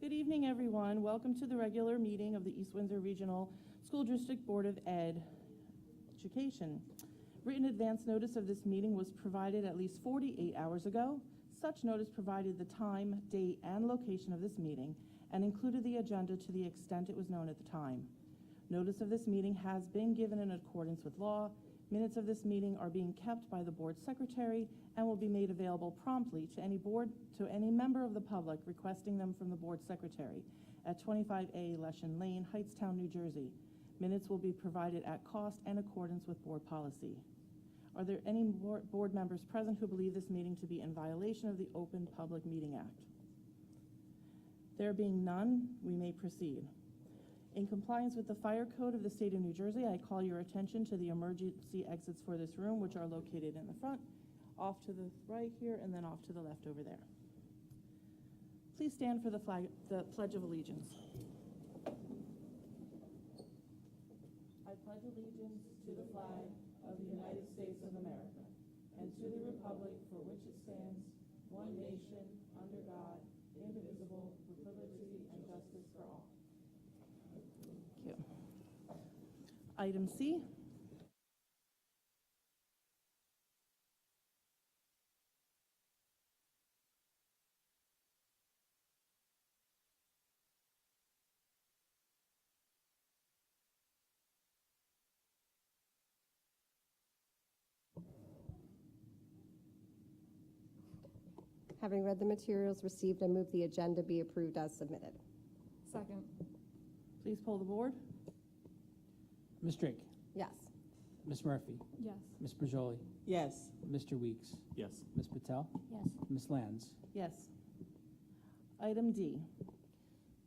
Good evening, everyone. Welcome to the regular meeting of the East Windsor Regional School District Board of Education. Written advance notice of this meeting was provided at least 48 hours ago. Such notice provided the time, date, and location of this meeting and included the agenda to the extent it was known at the time. Notice of this meeting has been given in accordance with law. Minutes of this meeting are being kept by the board secretary and will be made available promptly to any member of the public requesting them from the board secretary at 25A Leshen Lane, Hightstown, New Jersey. Minutes will be provided at cost and accordance with board policy. Are there any board members present who believe this meeting to be in violation of the Open Public Meeting Act? There being none, we may proceed. In compliance with the fire code of the state of New Jersey, I call your attention to the emergency exits for this room, which are located in the front, off to the right here, and then off to the left over there. Please stand for the Pledge of Allegiance. I pledge allegiance to the flag of the United States of America and to the republic for which it stands, one nation, under God, indivisible, with liberty and justice for all. Thank you. Item C. Having read the materials received, I move the agenda be approved as submitted. Second. Please poll the board. Ms. Drake? Yes. Ms. Murphy? Yes. Ms. Brajoli? Yes. Mr. Weeks? Yes. Ms. Patel? Yes. Ms. Lands? Yes. Item D.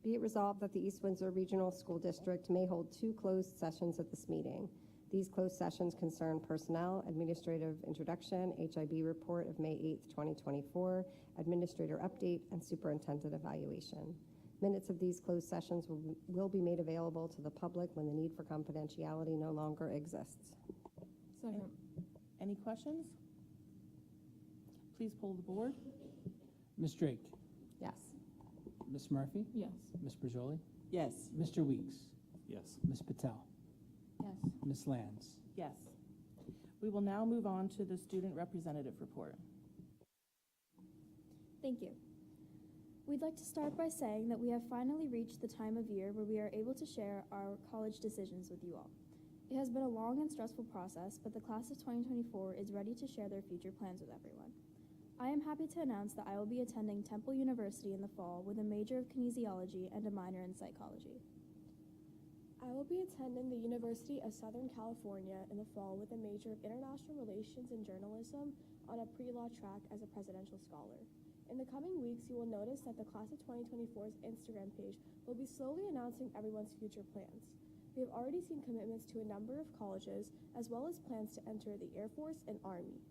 Be it resolved that the East Windsor Regional School District may hold 2 closed sessions at this meeting. These closed sessions concern personnel, administrative introduction, HIB report of May 8th, 2024, administrator update, and superintendent evaluation. Minutes of these closed sessions will be made available to the public when the need for confidentiality no longer exists. Second. Any questions? Please poll the board. Ms. Drake? Yes. Ms. Murphy? Yes. Ms. Brajoli? Yes. Mr. Weeks? Yes. Ms. Patel? Yes. Ms. Lands? Yes. We will now move on to the student representative report. Thank you. We'd like to start by saying that we have finally reached the time of year where we are able to share our college decisions with you all. It has been a long and stressful process, but the class of 2024 is ready to share their future plans with everyone. I am happy to announce that I will be attending Temple University in the fall with a major of kinesiology and a minor in psychology. I will be attending the University of Southern California in the fall with a major of international relations and journalism on a pre-law track as a presidential scholar. In the coming weeks, you will notice that the class of 2024's Instagram page will be slowly announcing everyone's future plans. We have already seen commitments to a number of colleges, as well as plans to enter the Air Force and Army.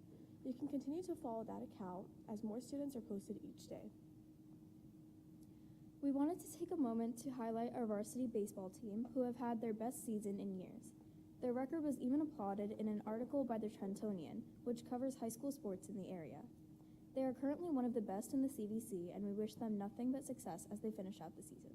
You can continue to follow that account as more students are posted each day. We wanted to take a moment to highlight our varsity baseball team, who have had their best season in years. Their record was even applauded in an article by the Trentonian, which covers high school sports in the area. They are currently one of the best in the CVC, and we wish them nothing but success as they finish out the season.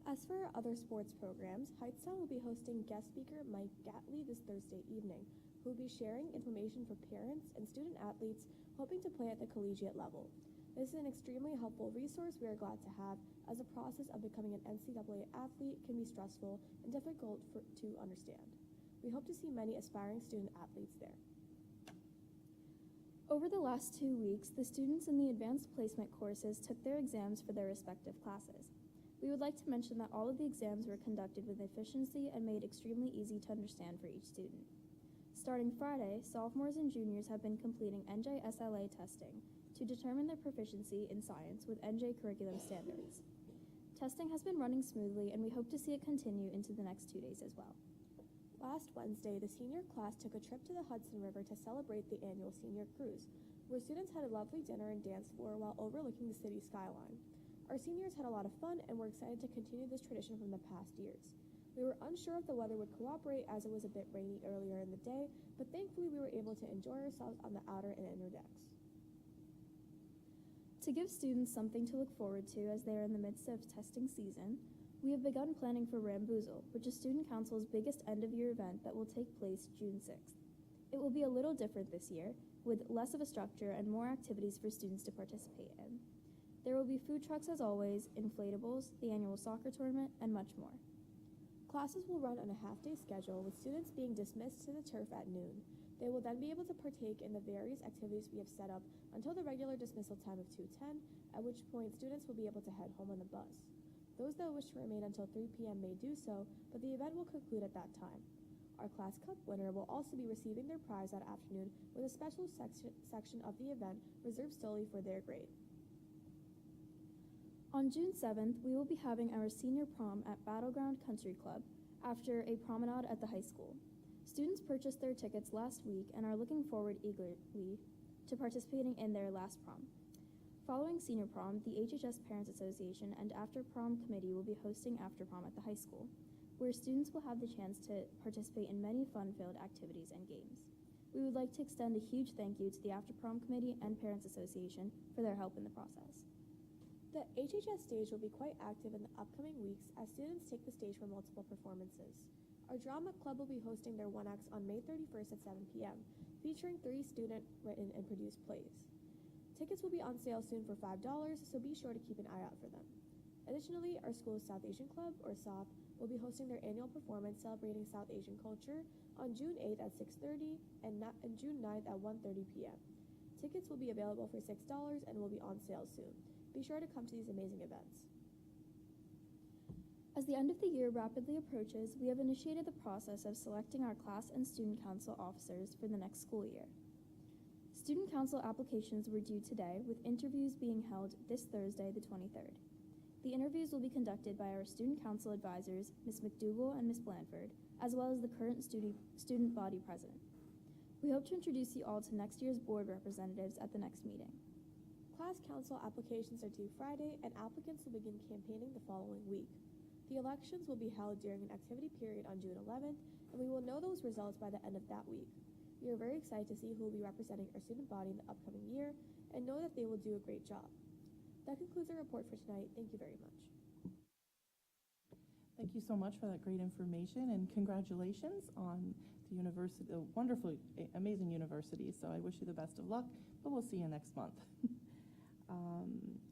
As for our other sports programs, Hightstown will be hosting guest speaker Mike Gatley this Thursday evening, who will be sharing information for parents and student athletes hoping to play at the collegiate level. This is an extremely helpful resource we are glad to have, as the process of becoming an NCAA athlete can be stressful and difficult to understand. We hope to see many aspiring student athletes there. Over the last 2 weeks, the students in the advanced placement courses took their exams for their respective classes. We would like to mention that all of the exams were conducted with efficiency and made extremely easy to understand for each student. Starting Friday, sophomores and juniors have been completing NJ-SLA testing to determine their proficiency in science with NJ curriculum standards. Testing has been running smoothly, and we hope to see it continue into the next 2 days as well. Last Wednesday, the senior class took a trip to the Hudson River to celebrate the annual senior cruise, where students had a lovely dinner and dance floor while overlooking the city skyline. Our seniors had a lot of fun, and we're excited to continue this tradition from the past years. We were unsure if the weather would cooperate, as it was a bit rainy earlier in the day, but thankfully we were able to enjoy ourselves on the outer and inner decks. To give students something to look forward to as they are in the midst of testing season, we have begun planning for Ramboozle, which is Student Council's biggest end-of-year event that will take place June 6th. It will be a little different this year, with less of a structure and more activities for students to participate in. There will be food trucks as always, inflatables, the annual soccer tournament, and much more. Classes will run on a half-day schedule, with students being dismissed to the turf at noon. They will then be able to partake in the various activities we have set up until the regular dismissal time of 2:10, at which point students will be able to head home on the bus. Those that wish to remain until 3 p.m. may do so, but the event will conclude at that time. Our Class Cup winner will also be receiving their prize that afternoon with a special section of the event reserved solely for their grade. On June 7th, we will be having our senior prom at Battleground Country Club after a promenade at the high school. Students purchased their tickets last week and are looking forward eagerly to participating in their last prom. Following senior prom, the HHS Parents Association and After Prom Committee will be hosting after prom at the high school, where students will have the chance to participate in many fun-filled activities and games. We would like to extend a huge thank you to the After Prom Committee and Parents Association for their help in the process. The HHS stage will be quite active in the upcoming weeks as students take the stage for multiple performances. Our drama club will be hosting their one acts on May 31st at 7 p.m., featuring 3 student-written and produced plays. Tickets will be on sale soon for $5, so be sure to keep an eye out for them. Additionally, our school's South Asian Club, or SOP, will be hosting their annual performance celebrating South Asian culture on June 8th at 6:30 and June 9th at 1:30 p.m. Tickets will be available for $6 and will be on sale soon. Be sure to come to these amazing events. As the end of the year rapidly approaches, we have initiated the process of selecting our class and student council officers for the next school year. Student council applications were due today, with interviews being held this Thursday, the 23rd. The interviews will be conducted by our student council advisors, Ms. McDougall and Ms. Blanford, as well as the current student body president. We hope to introduce you all to next year's board representatives at the next meeting. Class council applications are due Friday, and applicants will begin campaigning the following week. The elections will be held during an activity period on June 11th, and we will know those results by the end of that week. We are very excited to see who will be representing our student body in the upcoming year, and know that they will do a great job. That concludes our report for tonight. Thank you very much. Thank you so much for that great information, and congratulations on the university, a wonderful, amazing university. So I wish you the best of luck, but we'll see you next month.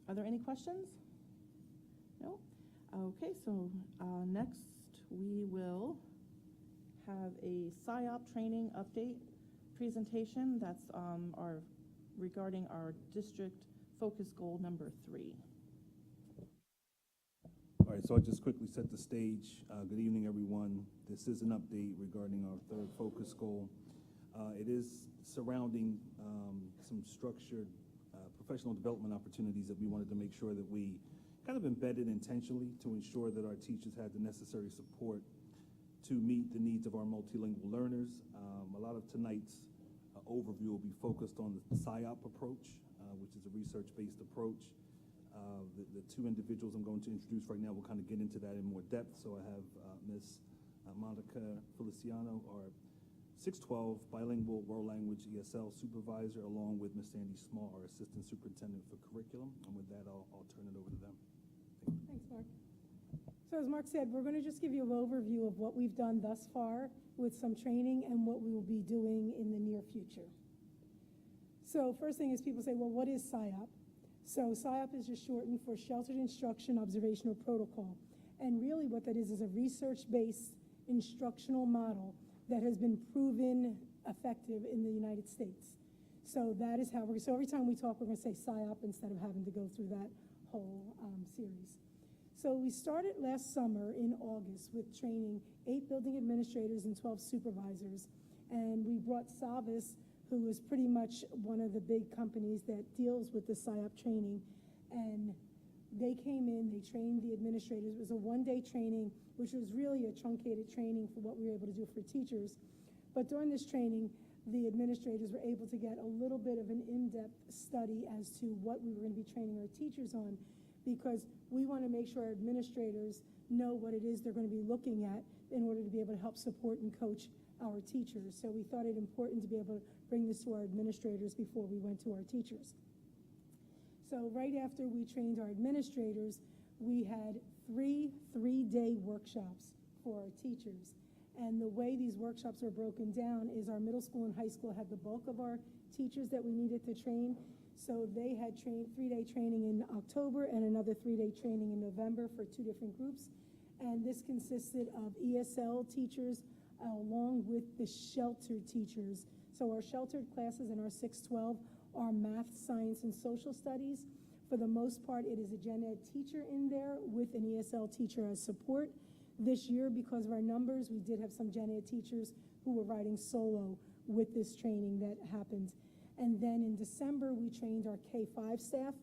Are there any questions? No? Okay, so next we will have a PSYOP training update presentation. That's regarding our district focus goal number 3. All right, so I'll just quickly set the stage. Good evening, everyone. This is an update regarding our 3rd focus goal. It is surrounding some structured professional development opportunities that we wanted to make sure that we kind of embedded intentionally to ensure that our teachers had the necessary support to meet the needs of our multilingual learners. A lot of tonight's overview will be focused on the PSYOP approach, which is a research-based approach. The 2 individuals I'm going to introduce right now will kind of get into that in more depth. So I have Ms. Monica Feliciano, our 612 bilingual world language ESL supervisor, along with Ms. Sandy Small, our assistant superintendent for curriculum. And with that, I'll turn it over to them. Thanks, Mark. So as Mark said, we're going to just give you an overview of what we've done thus far with some training and what we will be doing in the near future. So first thing is people say, well, what is PSYOP? So PSYOP is just shortened for Sheltered Instruction Observational Protocol. And really what that is a research-based instructional model that has been proven effective in the United States. So that is how so every time we talk, we're going to say PSYOP instead of having to go through that whole series. So we started last summer in August with training 8 building administrators and 12 supervisors. And we brought Savas, who is pretty much one of the big companies that deals with the PSYOP training. And they came in, they trained the administrators. It was a 1-day training, which was really a truncated training for what we were able to do for teachers. But during this training, the administrators were able to get a little bit of an in-depth study as to what we were going to be training our teachers on, because we want to make sure our administrators know what it is they're going to be looking at in order to be able to help support and coach our teachers. So we thought it important to be able to bring this to our administrators before we went to our teachers. So right after we trained our administrators, we had three-day workshops for our teachers. And the way these workshops are broken down is our middle school and high school had the bulk of our teachers that we needed to train. So they had three-day training in October and another three-day training in November for two different groups. And this consisted of ESL teachers along with the sheltered teachers. So our sheltered classes in our 612 are math, science, and social studies. For the most part, it is a gen ed teacher in there with an ESL teacher as support. This year, because of our numbers, we did have some gen ed teachers who were riding solo with this training that happened. And then in December, we trained our K-5 staff,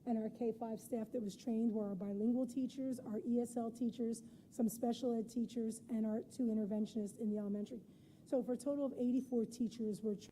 and our K-5 staff that was trained were our bilingual teachers, our ESL teachers, some special ed teachers, and our two interventionists in the elementary. So for a total of 84 teachers were trained.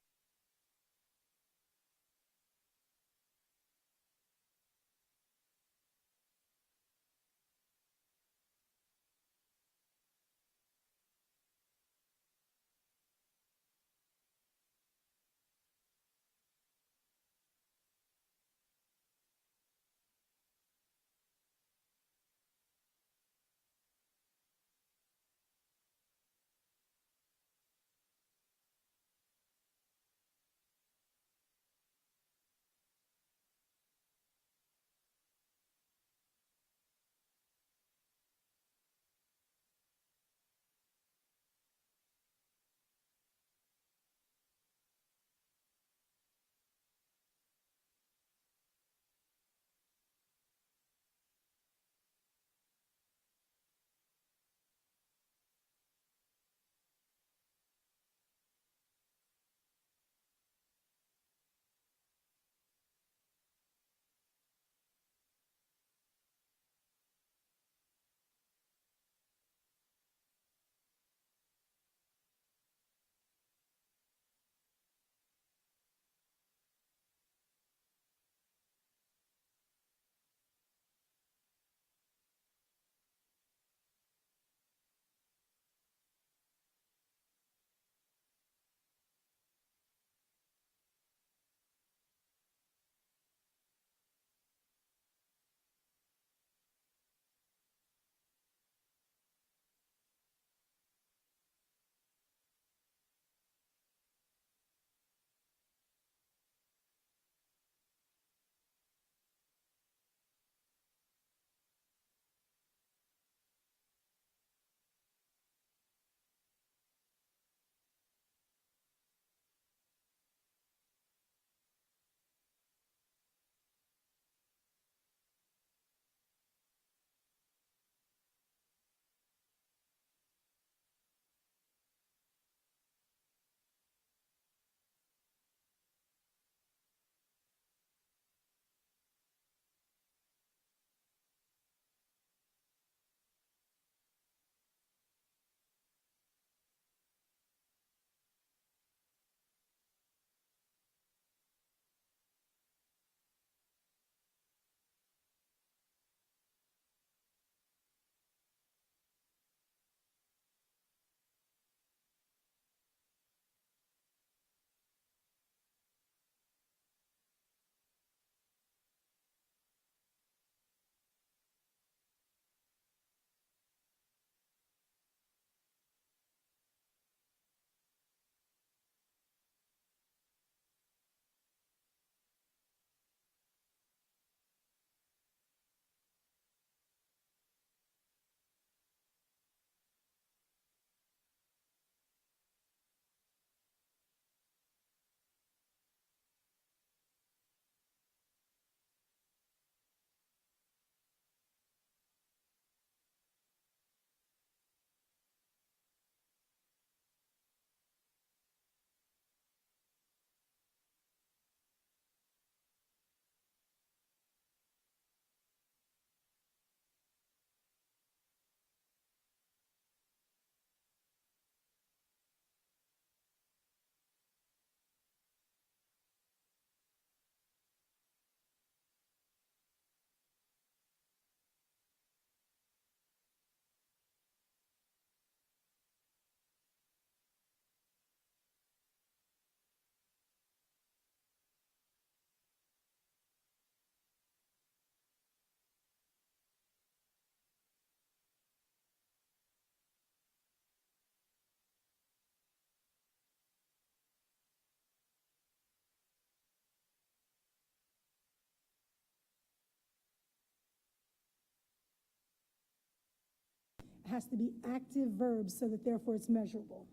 has to be active verbs so that therefore it's measurable.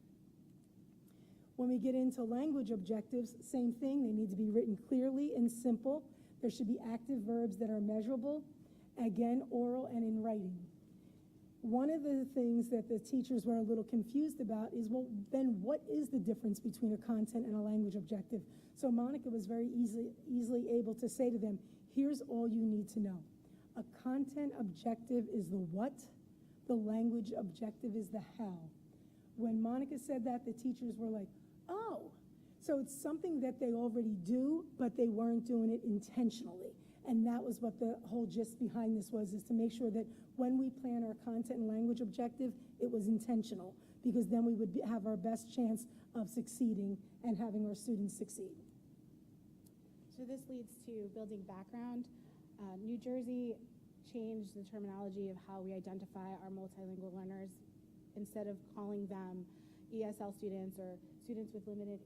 When we get into language objectives, same thing. They need to be written clearly and simple. There should be active verbs that are measurable, again, oral and in writing. One of the things that the teachers were a little confused about is, well, then what is the difference between a content and a language objective? So Monica was very easily able to say to them, here's all you need to know. A content objective is the what, the language objective is the how. When Monica said that, the teachers were like, oh, so it's something that they already do, but they weren't doing it intentionally. And that was what the whole gist behind this was, is to make sure that when we plan our content and language objective, it was intentional, because then we would have our best chance of succeeding and having our students succeed. So this leads to building background. New Jersey changed the terminology of how we identify our multilingual learners. Instead of calling them ESL students or students with limited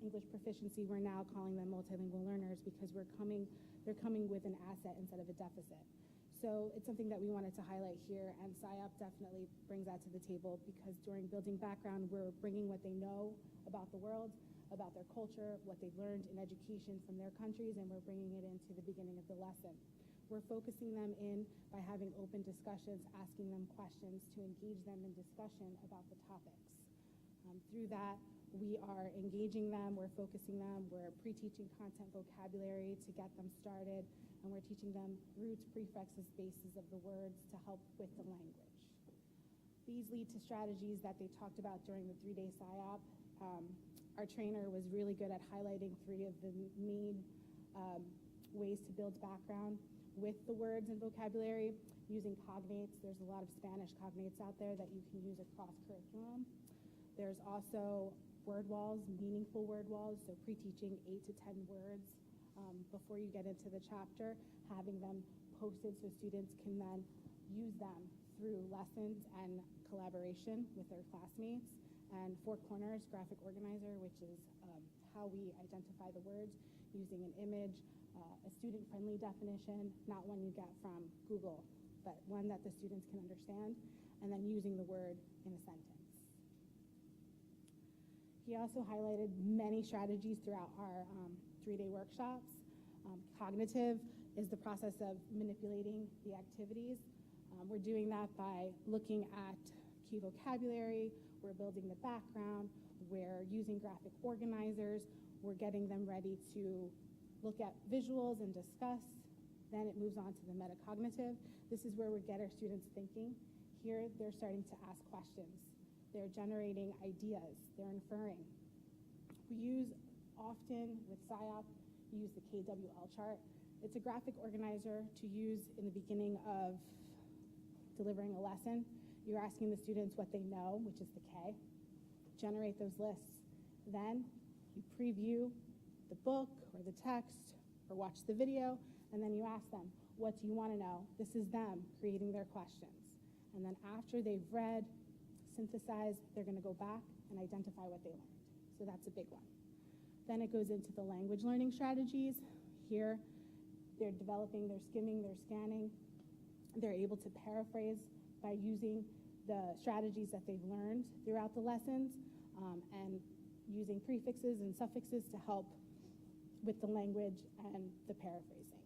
English proficiency, we're now calling them multilingual learners because they're coming with an asset instead of a deficit. So it's something that we wanted to highlight here, and SIOP definitely brings that to the table, because during building background, we're bringing what they know about the world, about their culture, what they've learned in education from their countries, and we're bringing it into the beginning of the lesson. We're focusing them in by having open discussions, asking them questions to engage them in discussion about the topics. Through that, we are engaging them, we're focusing them, we're pre-teaching content vocabulary to get them started, and we're teaching them roots, prefixes, bases of the words to help with the language. These lead to strategies that they talked about during the 3-day SIOP. Our trainer was really good at highlighting 3 of the main ways to build background with the words and vocabulary, using cognates. There's a lot of Spanish cognates out there that you can use across curriculum. There's also word walls, meaningful word walls, so pre-teaching 8 to 10 words before you get into the chapter, having them posted so students can then use them through lessons and collaboration with their classmates. And 4 corners, graphic organizer, which is how we identify the words using an image, a student-friendly definition, not one you get from Google, but one that the students can understand, and then using the word in a sentence. He also highlighted many strategies throughout our 3-day workshops. Cognitive is the process of manipulating the activities. We're doing that by looking at key vocabulary, we're building the background, we're using graphic organizers, we're getting them ready to look at visuals and discuss. Then it moves on to the metacognitive. This is where we get our students thinking. Here, they're starting to ask questions. They're generating ideas. They're inferring. We use often with SIOP, we use the KWL chart. It's a graphic organizer to use in the beginning of delivering a lesson. You're asking the students what they know, which is the K. Generate those lists. Then you preview the book or the text or watch the video, and then you ask them, what do you want to know? This is them creating their questions. And then after they've read, synthesized, they're going to go back and identify what they learned. So that's a big one. Then it goes into the language learning strategies. Here, they're developing, they're skimming, they're scanning. They're able to paraphrase by using the strategies that they've learned throughout the lessons, and using prefixes and suffixes to help with the language and the paraphrasing.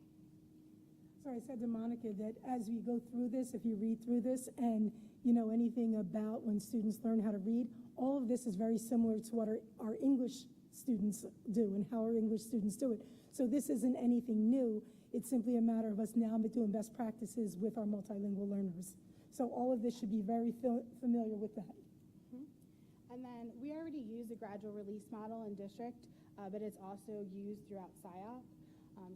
So I said to Monica that as we go through this, if you read through this and you know anything about when students learn how to read, all of this is very similar to what our English students do and how our English students do it. So this isn't anything new. It's simply a matter of us now doing best practices with our multilingual learners. So all of this should be very familiar with that. And then we already use a gradual release model in district, but it's also used throughout SIOP.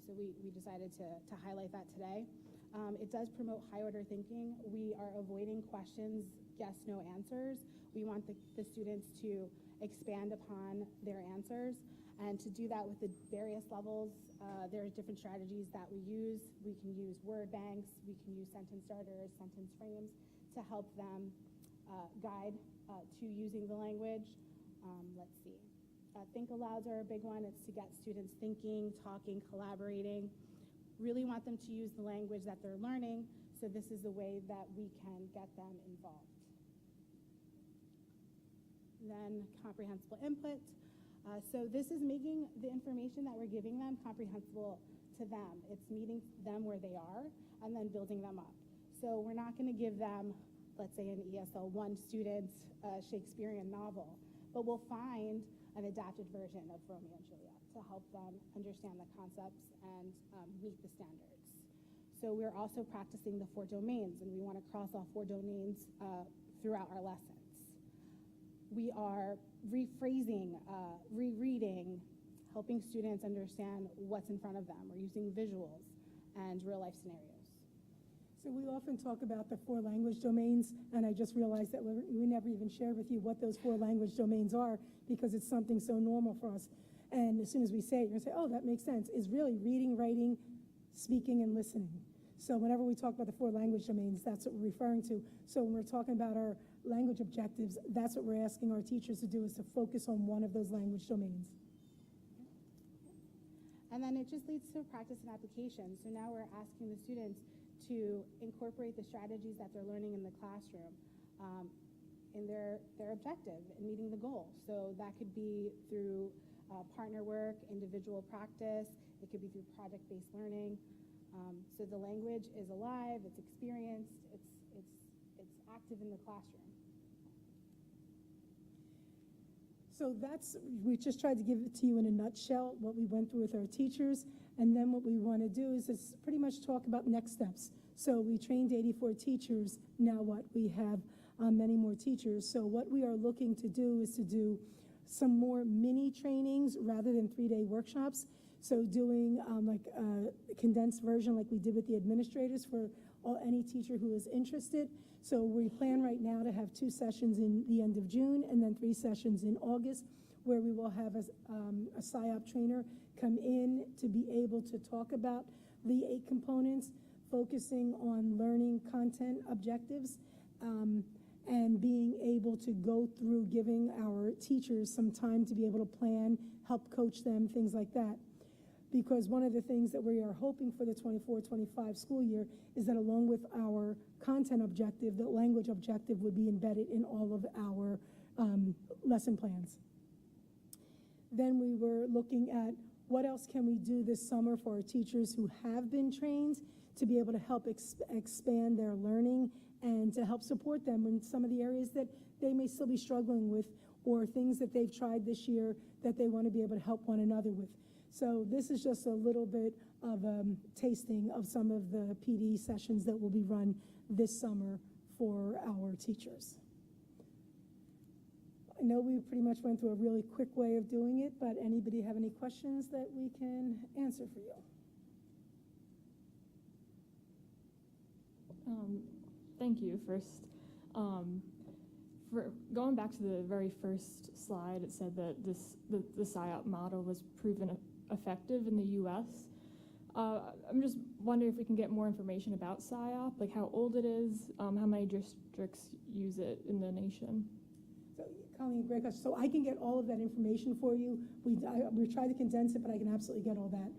So we decided to highlight that today. It does promote high order thinking. We are avoiding questions, yes, no answers. We want the students to expand upon their answers. And to do that with the various levels, there's different strategies that we use. We can use word banks, we can use sentence starters, sentence frames to help them guide to using the language. Let's see. Think alouds are a big one. It's to get students thinking, talking, collaborating. Really want them to use the language that they're learning So this is a way that we can get them involved. Then comprehensible input. So this is making the information that we're giving them comprehensible to them. It's meeting them where they are and then building them up. So we're not going to give them, let's say in ESL, one student's Shakespearean novel, but we'll find an adapted version of Romeo and Juliet to help them understand the concepts and meet the standards. So we're also practicing the 4 domains, and we want to cross all 4 domains throughout our lessons. We are rephrasing, rereading, helping students understand what's in front of them. We're using visuals and real-life scenarios. So we often talk about the 4 language domains, and I just realized that we never even shared with you what those 4 language domains are, because it's something so normal for us. And as soon as we say it, you're going to say, oh, that makes sense. Is really reading, writing, speaking, and listening. So whenever we talk about the 4 language domains, that's what we're referring to. So when we're talking about our language objectives, that's what we're asking our teachers to do, is to focus on one of those language domains. And then it just leads to practice and application. So now we're asking the students to incorporate the strategies that they're learning in the classroom in their objective in meeting the goal. So that could be through partner work, individual practice. It could be through project-based learning. So the language is alive, it's experienced, it's active in the classroom. So we just tried to give it to you in a nutshell, what we went through with our teachers. And then what we want to do is pretty much talk about next steps. So we trained 84 teachers. Now what? We have many more teachers. So what we are looking to do is to do some more mini trainings rather than 3-day workshops. So doing like a condensed version like we did with the administrators for any teacher who is interested. So we plan right now to have 2 sessions in the end of June and then 3 sessions in August, where we will have a PSYOP trainer come in to be able to talk about the 8 components, focusing on learning content objectives, and being able to go through giving our teachers some time to be able to plan, help coach them, things like that. Because one of the things that we are hoping for the 24-25 school year is that along with our content objective, the language objective would be embedded in all of our lesson plans. Then we were looking at what else can we do this summer for our teachers who have been trained to be able to help expand their learning and to help support them in some of the areas that they may still be struggling with, or things that they've tried this year that they want to be able to help one another with. So this is just a little bit of tasting of some of the PD sessions that will be run this summer for our teachers. I know we pretty much went through a really quick way of doing it, but anybody have any questions that we can answer for you? Thank you. First, for going back to the very first slide, it said that the PSYOP model was proven effective in the U.S. I'm just wondering if we can get more information about PSYOP, like how old it is, how many districts use it in the nation. So, Colleen, great question. So I can get all of that information for you. We tried to condense it, but I can absolutely get all that.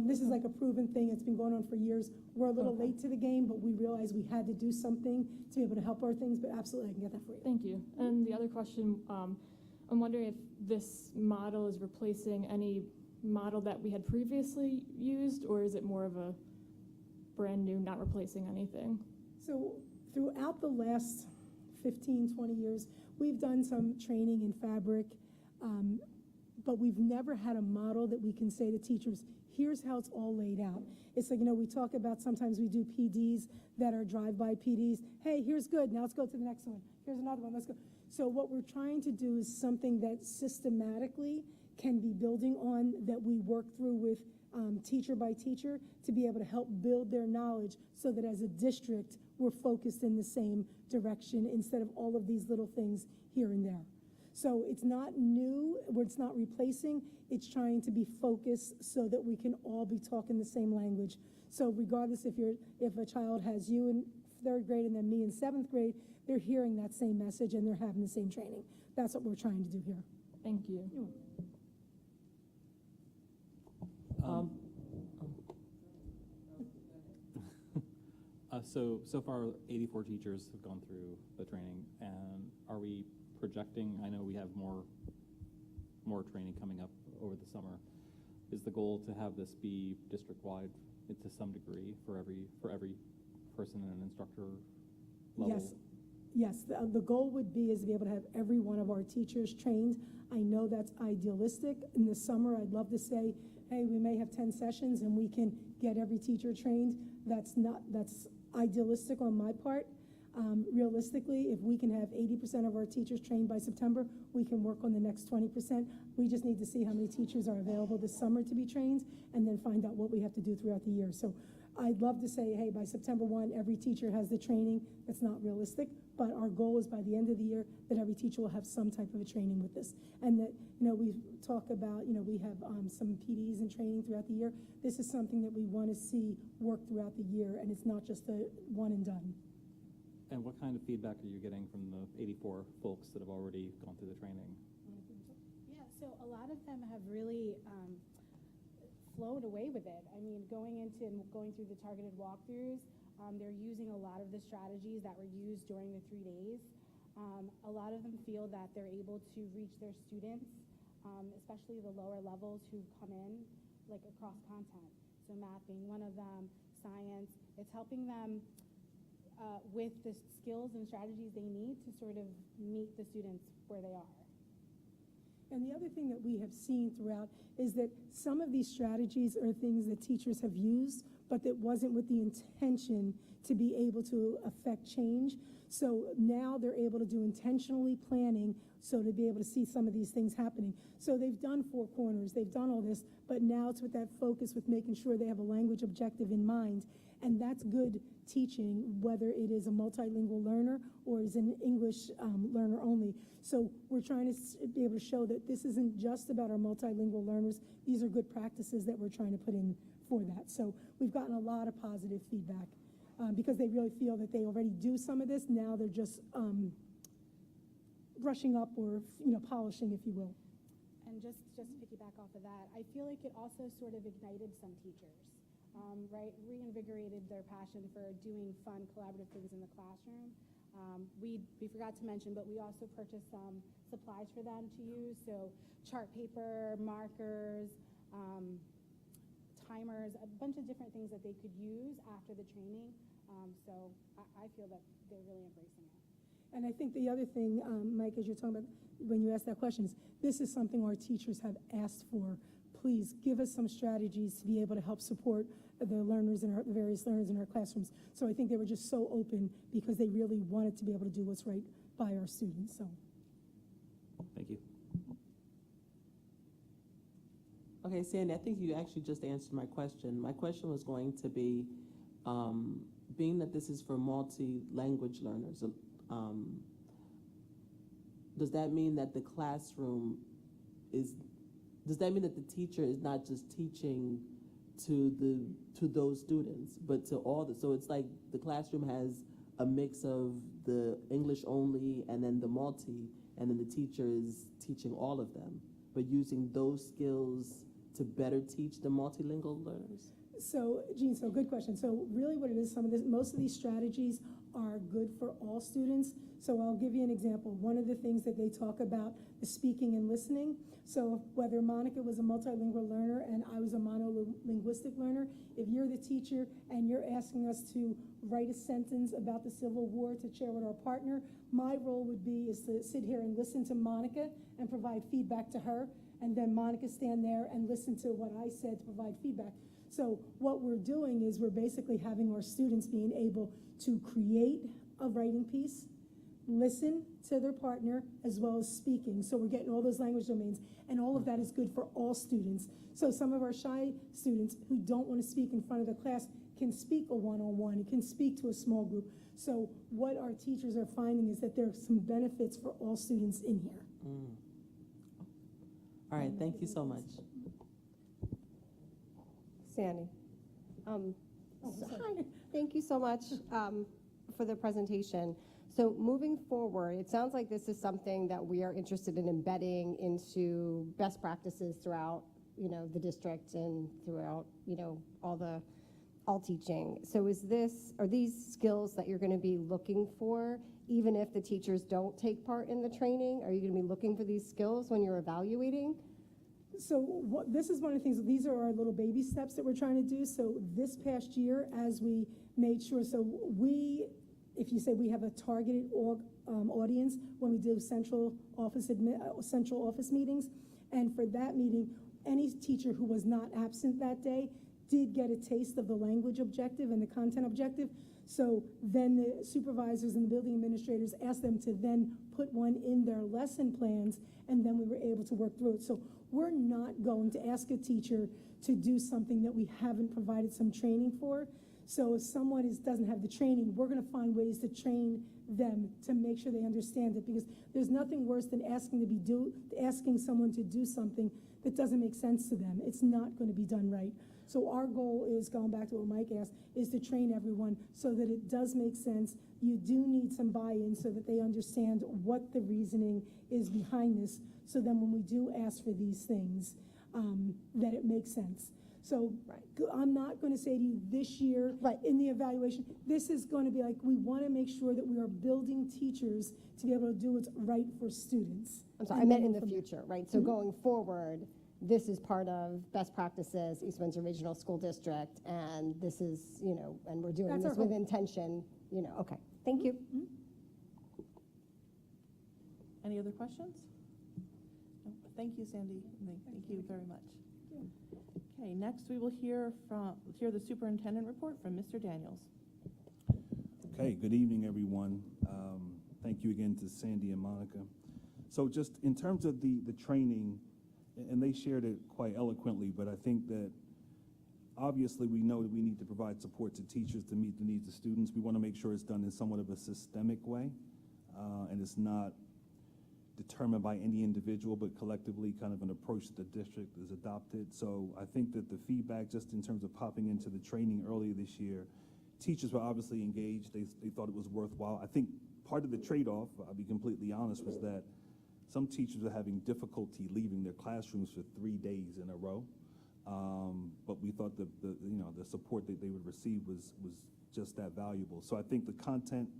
This is like a proven thing. It's been going on for years. We're a little late to the game, but we realized we had to do something to be able to help our things, but absolutely I can get that for you. Thank you. And the other question, I'm wondering if this model is replacing any model that we had previously used, or is it more of a brand new, not replacing anything? So throughout the last 15, 20 years, we've done some training in fabric, but we've never had a model that we can say to teachers, here's how it's all laid out. It's like, we talk about sometimes we do PDs that are drive-by PDs. Hey, here's good, now let's go to the next one. Here's another one, let's go. So what we're trying to do is something that systematically can be building on, that we work through with teacher by teacher to be able to help build their knowledge, so that as a district, we're focused in the same direction instead of all of these little things here and there. So it's not new, it's not replacing, it's trying to be focused so that we can all be talking the same language. So regardless if a child has you in 3rd grade and then me in 7th grade, they're hearing that same message and they're having the same training. That's what we're trying to do here. Thank you. So far, 84 teachers have gone through the training, and are we projecting, I know we have more training coming up over the summer. Is the goal to have this be district-wide to some degree for every person in an instructor level? Yes, the goal would be is to be able to have every one of our teachers trained. I know that's idealistic. In the summer, I'd love to say, hey, we may have 10 sessions and we can get every teacher trained. That's idealistic on my part. Realistically, if we can have 80% of our teachers trained by September, we can work on the next 20%. We just need to see how many teachers are available this summer to be trained and then find out what we have to do throughout the year. So I'd love to say, hey, by September 1, every teacher has the training. That's not realistic, but our goal is by the end of the year that every teacher will have some type of a training with this. And that, we talk about, we have some PDs and training throughout the year. This is something that we want to see work throughout the year, and it's not just a one and done. And what kind of feedback are you getting from the 84 folks that have already gone through the training? Yeah, so a lot of them have really flowed away with it. I mean, going through the targeted walkthroughs, they're using a lot of the strategies that were used during the 3 days. A lot of them feel that they're able to reach their students, especially the lower levels who come in, like across content. So math being one of them, science. It's helping them with the skills and strategies they need to sort of meet the students where they are. And the other thing that we have seen throughout is that some of these strategies are things that teachers have used, but that wasn't with the intention to be able to affect change. So now they're able to do intentionally planning so to be able to see some of these things happening. So they've done 4 corners, they've done all this, but now it's with that focus with making sure they have a language objective in mind. And that's good teaching, whether it is a multilingual learner or is an English learner only. So we're trying to be able to show that this isn't just about our multilingual learners. These are good practices that we're trying to put in for that. So we've gotten a lot of positive feedback because they really feel that they already do some of this. Now they're just brushing up or polishing, if you will. And just to piggyback off of that, I feel like it also sort of ignited some teachers, right? Reinvigorated their passion for doing fun, collaborative things in the classroom. We forgot to mention, but we also purchased some supplies for them to use. So chart paper, markers, timers, a bunch of different things that they could use after the training. So I feel that they're really embracing it. And I think the other thing, Mike, as you're talking about, when you ask that question, is this is something our teachers have asked for. Please give us some strategies to be able to help support the learners in the various learners in our classrooms. So I think they were just so open because they really wanted to be able to do what's right by our students. So, Thank you. Okay, Sandy, I think you actually just answered my question. My question was going to be, being that this is for multi-language learners, does that mean that the classroom does that mean that the teacher is not just teaching to those students, but to all so it's like the classroom has a mix of the English only and then the multi, and then the teacher is teaching all of them, but using those skills to better teach the multilingual learners? So, Jean, good question. So really what it is, most of these strategies are good for all students. So I'll give you an example. One of the things that they talk about is speaking and listening. So whether Monica was a multilingual learner and I was a monolinguistic learner, if you're the teacher and you're asking us to write a sentence about the Civil War to share with our partner, my role would be is to sit here and listen to Monica and provide feedback to her, and then Monica stand there and listen to what I said to provide feedback. So what we're doing is we're basically having our students being able to create a writing piece, listen to their partner, as well as speaking. So we're getting all those language domains, and all of that is good for all students. So some of our shy students who don't want to speak in front of the class can speak a one-on-one, can speak to a small group. So what our teachers are finding is that there are some benefits for all students in here. All right, thank you so much. Sandy. Hi. Thank you so much for the presentation. So moving forward, it sounds like this is something that we are interested in embedding into best practices throughout, the district and throughout, all the all teaching. So are these skills that you're going to be looking for, even if the teachers don't take part in the training? Are you going to be looking for these skills when you're evaluating? So this is one of the things, these are our little baby steps that we're trying to do. So this past year, as we made sure, if you say we have a targeted audience when we do central office meetings, and for that meeting, any teacher who was not absent that day did get a taste of the language objective and the content objective. So then the supervisors and the building administrators asked them to then put one in their lesson plans, and then we were able to work through it. So we're not going to ask a teacher to do something that we haven't provided some training for. So if someone doesn't have the training, we're going to find ways to train them to make sure they understand it, because there's nothing worse than asking someone to do something that doesn't make sense to them. It's not going to be done right. So our goal is, going back to what Mike asked, is to train everyone so that it does make sense. You do need some buy-in so that they understand what the reasoning is behind this, so then when we do ask for these things, that it makes sense. So I'm not going to say to you this year in the evaluation, this is going to be like, we want to make sure that we are building teachers to be able to do what's right for students. I'm sorry, I meant in the future, right? So going forward, this is part of best practices, East Windsor Regional School District, and this is, and we're doing this with intention, okay. Thank you. Any other questions? No. Thank you, Sandy. Thank you very much. Okay, next we will hear the superintendent report from Mr. Daniels. Okay, good evening, everyone. Thank you again to Sandy and Monica. So just in terms of the training, and they shared it quite eloquently, but I think that obviously we know that we need to provide support to teachers to meet the needs of students. We want to make sure it's done in somewhat of a systemic way, and it's not determined by any individual, but collectively kind of an approach that the district has adopted. So I think that the feedback, just in terms of popping into the training earlier this year, teachers were obviously engaged. They thought it was worthwhile. I think part of the trade-off, I'll be completely honest, was that some teachers are having difficulty leaving their classrooms for 3 days in a row. But we thought the support that they would receive was just that valuable. So I think the content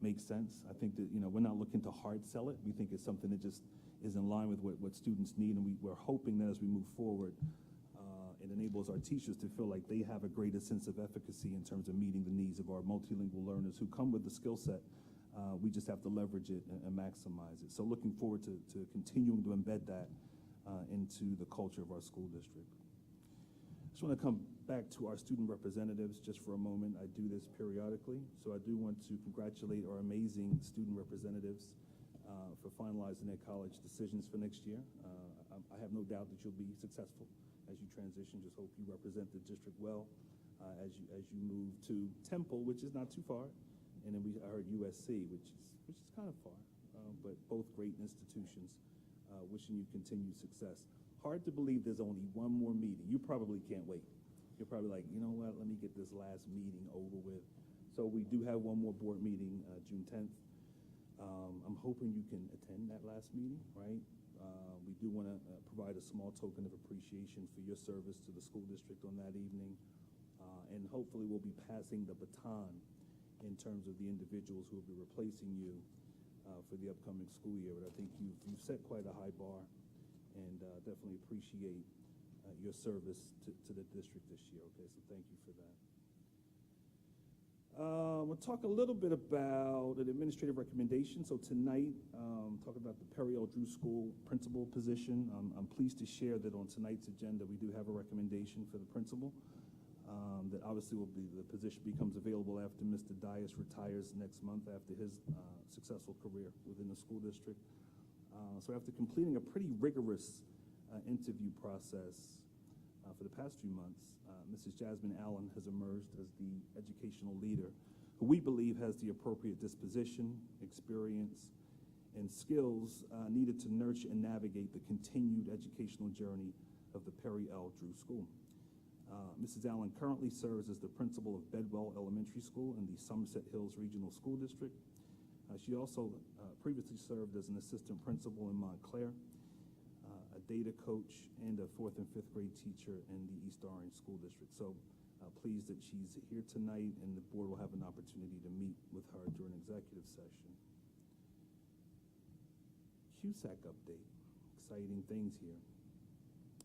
makes sense. I think that we're not looking to hard sell it. We think it's something that just is in line with what students need, and we're hoping that as we move forward, it enables our teachers to feel like they have a greater sense of efficacy in terms of meeting the needs of our multilingual learners who come with the skill set. We just have to leverage it and maximize it. So looking forward to continuing to embed that into the culture of our school district. I just want to come back to our student representatives just for a moment. I do this periodically, so I do want to congratulate our amazing student representatives for finalizing their college decisions for next year. I have no doubt that you'll be successful as you transition. Just hope you represent the district well as you move to Temple, which is not too far, and then I heard USC, which is kind of far, but both great institutions. Wishing you continued success. Hard to believe there's only one more meeting. You probably can't wait. You're probably like, you know what, let me get this last meeting over with. So we do have one more board meeting, June 10th. I'm hoping you can attend that last meeting, right? We do want to provide a small token of appreciation for your service to the school district on that evening. And hopefully we'll be passing the baton in terms of the individuals who will be replacing you for the upcoming school year. But I think you've set quite a high bar, and definitely appreciate your service to the district this year. Okay, so thank you for that. We'll talk a little bit about an administrative recommendation. So tonight, talking about the Perry L. Drew School principal position. I'm pleased to share that on tonight's agenda, we do have a recommendation for the principal. That obviously the position becomes available after Mr. Dias retires next month after his successful career within the school district. So after completing a pretty rigorous interview process for the past few months, Mrs. Jasmine Allen has emerged as the educational leader who we believe has the appropriate disposition, experience, and skills needed to nurture and navigate the continued educational journey of the Perry L. Drew School. Mrs. Allen currently serves as the principal of Bedwell Elementary School in the Somerset Hills Regional School District. She also previously served as an assistant principal in Montclair, a data coach, and a 4th and 5th grade teacher in the East Orange School District. So Pleased that she's here tonight, and the board will have an opportunity to meet with her during executive session. CUSAC update, exciting things here.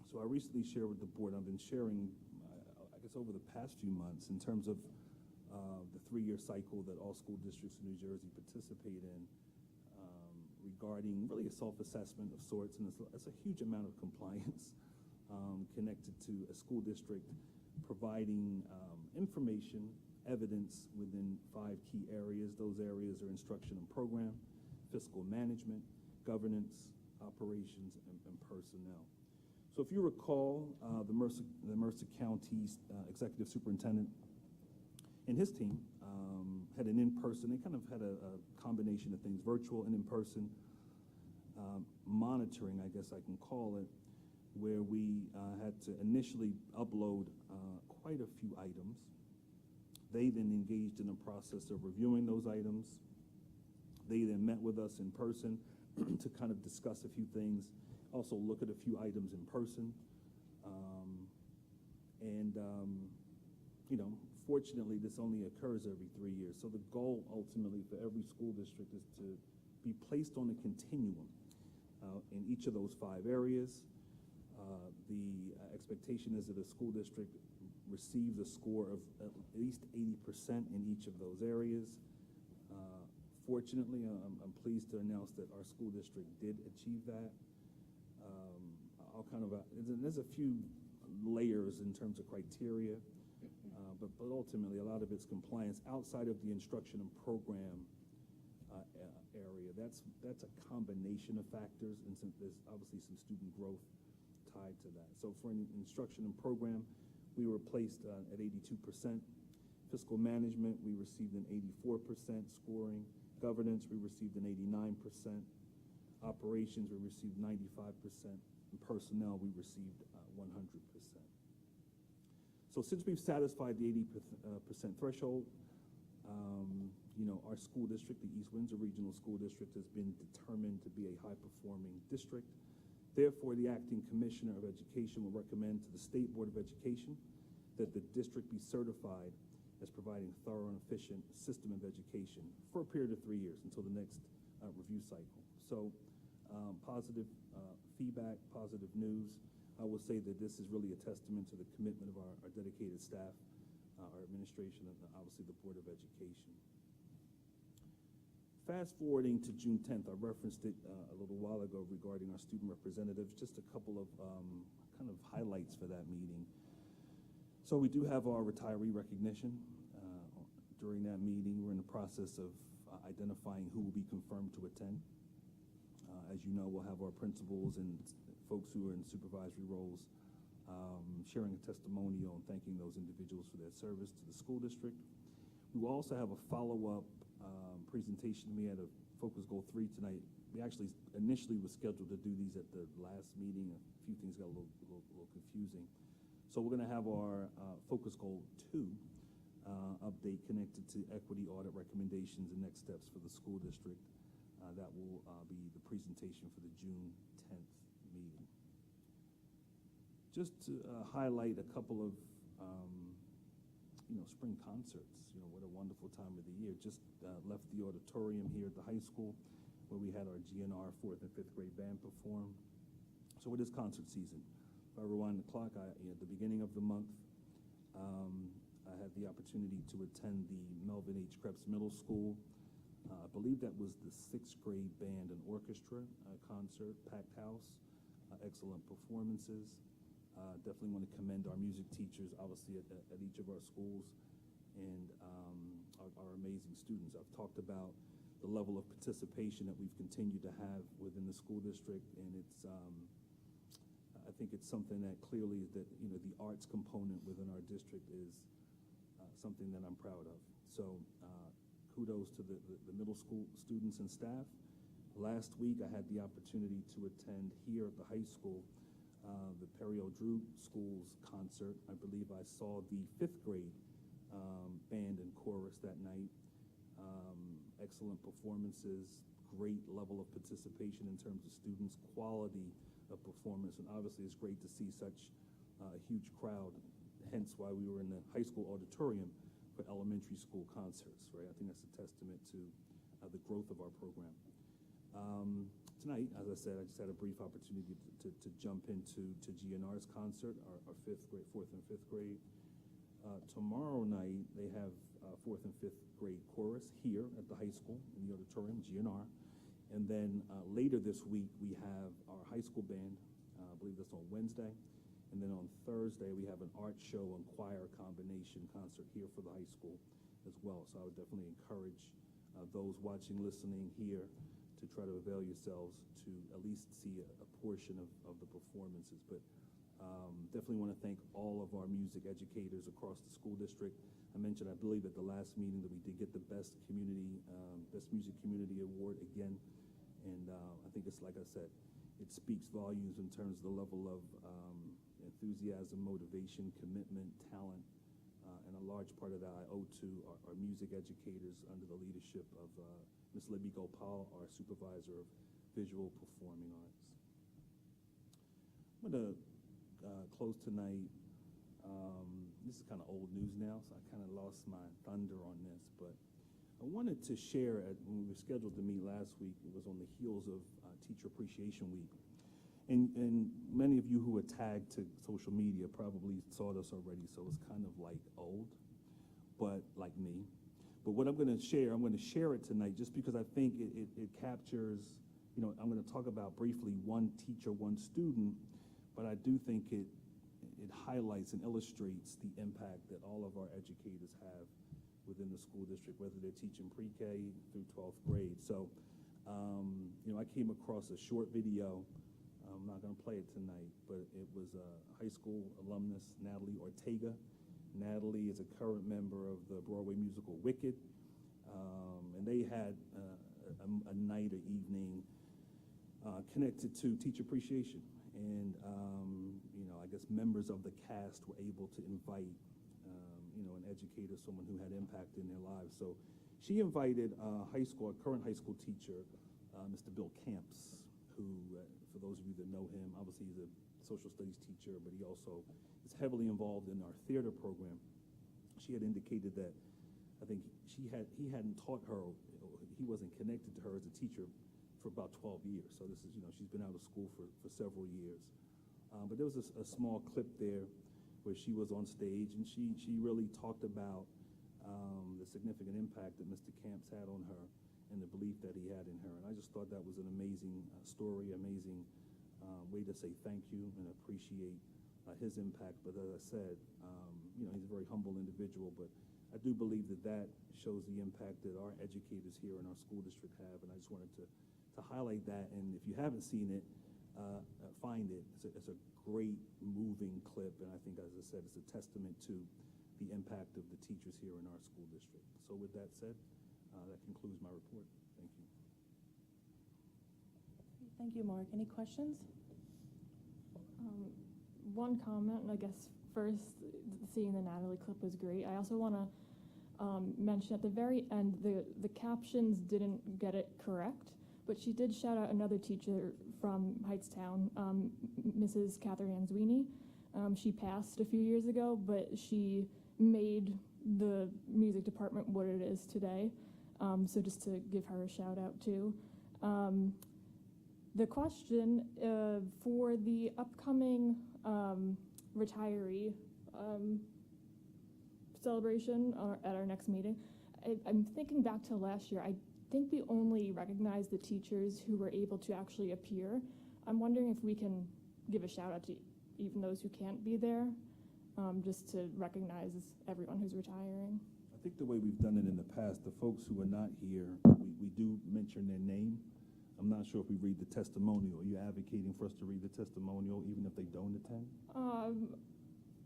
So I recently shared with the board, I've been sharing, I guess over the past few months, in terms of the 3-year cycle that all school districts in New Jersey participate in, regarding really a self-assessment of sorts, and it's a huge amount of compliance connected to a school district providing information, evidence within 5 key areas. Those areas are instruction and program, fiscal management, governance, operations, and personnel. So if you recall, the Mercer County Executive Superintendent and his team had an in-person, they kind of had a combination of things, virtual and in-person monitoring, I guess I can call it, where we had to initially upload quite a few items. They then engaged in a process of reviewing those items. They then met with us in person to kind of discuss a few things, also look at a few items in person. You know, fortunately, this only occurs every 3 years. So the goal ultimately for every school district is to be placed on a continuum in each of those 5 areas. The expectation is that a school district receives a score of at least 80% in each of those areas. Fortunately, I'm pleased to announce that our school district did achieve that. There's a few layers in terms of criteria, but ultimately a lot of it's compliance outside of the instruction and program area. That's a combination of factors, and there's obviously some student growth tied to that. So for an instruction and program, we were placed at 82%. Fiscal management, we received an 84% scoring. Governance, we received an 89%. Operations, we received 95%. And personnel, we received 100%. So since we've satisfied the 80% threshold, you know, our school district, the East Windsor Regional School District, has been determined to be a high-performing district. Therefore, the acting commissioner of education will recommend to the State Board of Education that the district be certified as providing thorough and efficient system of education for a period of 3 years until the next review cycle. So positive feedback, positive news. I will say that this is really a testament to the commitment of our dedicated staff, our administration, and obviously the Board of Education. Fast forwarding to June 10th, I referenced it a little while ago regarding our student representatives, just a couple of kind of highlights for that meeting. So we do have our retiree recognition. During that meeting, we're in the process of identifying who will be confirmed to attend. As you know, we'll have our principals and folks who are in supervisory roles sharing a testimonial and thanking those individuals for their service to the school district. We will also have a follow-up presentation. We had a Focus Goal 3 tonight. We actually initially was scheduled to do these at the last meeting. A few things got a little confusing. So we're going to have our Focus Goal 2 update connected to equity audit recommendations and next steps for the school district. That will be the presentation for the June 10th meeting. Just to highlight a couple of spring concerts. What a wonderful time of the year. Just left the auditorium here at the high school where we had our GNR 4th and 5th grade band perform. So it is concert season. If I rewind the clock, at the beginning of the month, I had the opportunity to attend the Melvin H. Krebs Middle School. I believe that was the 6th grade band and orchestra concert, packed house, excellent performances. Definitely want to commend our music teachers, obviously, at each of our schools, and our amazing students. I've talked about the level of participation that we've continued to have within the school district, and it's I think it's something that clearly that the arts component within our district is something that I'm proud of. So kudos to the middle school students and staff. Last week I had the opportunity to attend here at the high school the Perio Drew School's concert. I believe I saw the 5th grade band and chorus that night. Excellent performances, great level of participation in terms of students, quality of performance, and obviously it's great to see such a huge crowd hence why we were in the high school auditorium for elementary school concerts, right? I think that's a testament to the growth of our program. Tonight, as I said, I just had a brief opportunity to jump into GNR's concert, our fourth and fifth grade. Tomorrow night, they have fourth and fifth grade chorus here at the high school in the auditorium, GNR. And then later this week, we have our high school band. I believe that's on Wednesday. And then on Thursday, we have an art show and choir combination concert here for the high school as well. So I would definitely encourage those watching, listening here to try to avail yourselves to at least see a portion of the performances. But definitely want to thank all of our music educators across the school district. I mentioned, I believe, at the last meeting that we did get the Best Music Community Award again. And I think it's, like I said, it speaks volumes in terms of the level of enthusiasm, motivation, commitment, talent, and a large part of that I owe to our music educators under the leadership of Ms. Libby Gopal, our supervisor of visual performing arts. I'm going to close tonight. This is kind of old news now, so I kind of lost my thunder on this, but I wanted to share, when we were scheduled to meet last week, it was on the heels of Teacher Appreciation Week. And many of you who were tagged to social media probably saw this already, so it's kind of like old, but like me. But what I'm going to share it tonight just because I think it captures, I'm going to talk about briefly one teacher, one student, but I do think it highlights and illustrates the impact that all of our educators have within the school district, whether they're teaching pre-K through 12th grade. So, I came across a short video. I'm not going to play it tonight, but it was a high school alumnus, Natalie Ortega. Natalie is a current member of the Broadway musical Wicked, and they had a night or evening connected to Teacher Appreciation. And, I guess members of the cast were able to invite, an educator, someone who had impact in their lives. So she invited a current high school teacher, Mr. Bill Camps, who, for those of you that know him, obviously he's a social studies teacher, but he also is heavily involved in our theater program. She had indicated that I think he hadn't taught her, he wasn't connected to her as a teacher for about 12 years. So this is, she's been out of school for several years. But there was a small clip there where she was on stage, and she really talked about the significant impact that Mr. Camps had on her and the belief that he had in her. And I just thought that was an amazing story, amazing way to say thank you and appreciate his impact. But as I said, he's a very humble individual, but I do believe that shows the impact that our educators here in our school district have. And I just wanted to highlight that. And if you haven't seen it, find it. It's a great moving clip, and I think, as I said, it's a testament to the impact of the teachers here in our school district. So with that said, that concludes my report. Thank you. Thank you, Mark. Any questions? One comment, I guess first, seeing the Natalie clip was great. I also want to mention at the very end, the captions didn't get it correct, but she did shout out another teacher from Heightstown, Mrs. Catherine Answini. She passed a few years ago, but she made the music department what it is today. So just to give her a shout out too. The question for the upcoming retiree celebration at our next meeting, I'm thinking back to last year. I think we only recognized the teachers who were able to actually appear. I'm wondering if we can give a shout out to even those who can't be there, just to recognize everyone who's retiring. I think the way we've done it in the past, the folks who are not here, we do mention their name. I'm not sure if we read the testimonial. Are you advocating for us to read the testimonial even if they don't attend?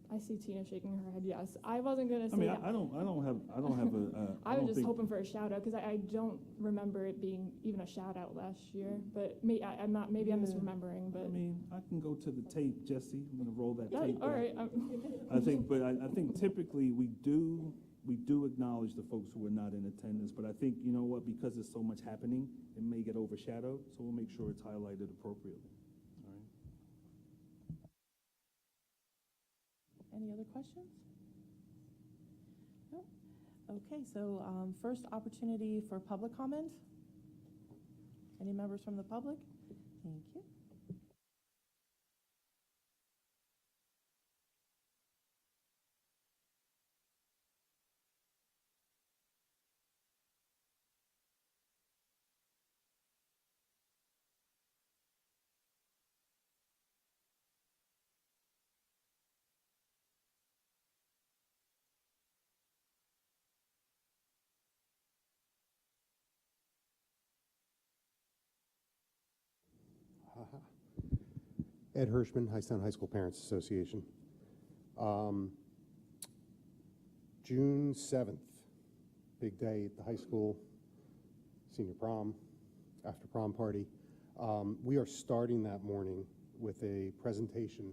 I see Tina shaking her head. Yes, I wasn't gonna say. I mean, I don't have a. I was just hoping for a shout out because I don't remember it being even a shout out last year. But I'm not. Maybe I'm misremembering. But I mean, I can go to the tape, Jesse. I'm gonna roll that tape. All right. I think typically we do acknowledge the folks who are not in attendance. But I think, you know what, because there's so much happening, it may get overshadowed. So we'll make sure it's highlighted appropriately. All right. Any other questions? No? Okay, so first opportunity for public comment. Any members from the public? Thank you. Ed Hirschman, Hightstown High School Parents Association. June 7th, big day at the high school, senior prom, after prom party. We are starting that morning with a presentation